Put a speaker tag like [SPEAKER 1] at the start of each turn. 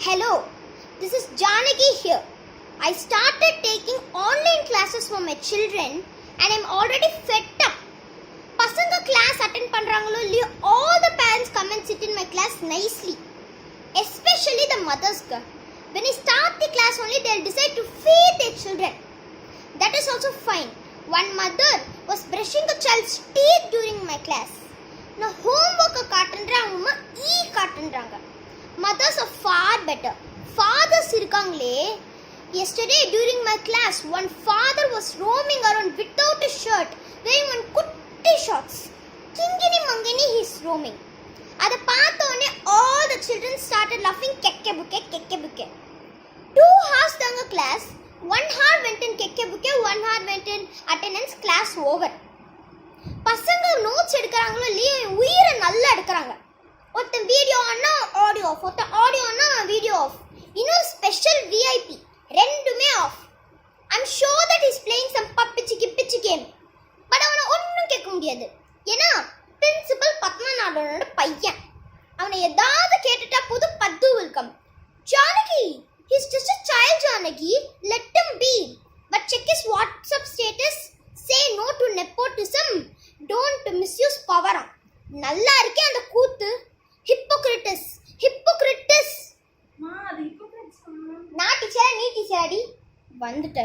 [SPEAKER 1] Hello, this is Janaki here. I started taking online classes for my children and I'm already fed up. Pasanga class attend பண்றாங்களோ இல்லையோ, all the parents come and sit in my class nicely. Especially the mothers. When I start the class only, they'll decide to feed their children. That is also fine. One mother was brushing a child's teeth during my class. Now homework காட்டுன்றாங்க, காட்டுன்றாங்க. Mothers are far better. Fathers irukangale. Yesterday during my class, one father was roaming around without a shirt, wearing one kutti shorts. Kingini mangini he is roaming. Ada paathone all the children started laughing kekkebukke. 2 hours danga class, 1 hour went in kekkebukke, 1 hour went in attendance, class over. பசங்க notes எடுக்கறாங்களோ இல்லையோ உயிரை நல்லா எடுக்கறாங்க. ஒருத்தன் video ஆனா audio off, ஒருத்தன் audio ஆனா வீடியோ ஆஃப். இன்னொரு ஸ்பெஷல் விஐபி ரெண்டுமே off. I'm sure that is playing some பிச்சு கேம். பட் அவனை ஒன்றும் கேட்க முடியாது. ஏன்னா பிரின்சிபல் பத்மநாபனோட பையன். அவனை ஏதாவது கேட்டுட்டா போது பத்து welcome. Janaki, he's just a child, Janaki. Let him be. But check his WhatsApp status. Say no to nepotism. Don't misuse power. நல்லா இருக்கே அந்த கூத்து. ஹிப்போக்ரிட்டஸ். நான் டீச்சரா, நீ டீச்சராடி? வந்துட்ட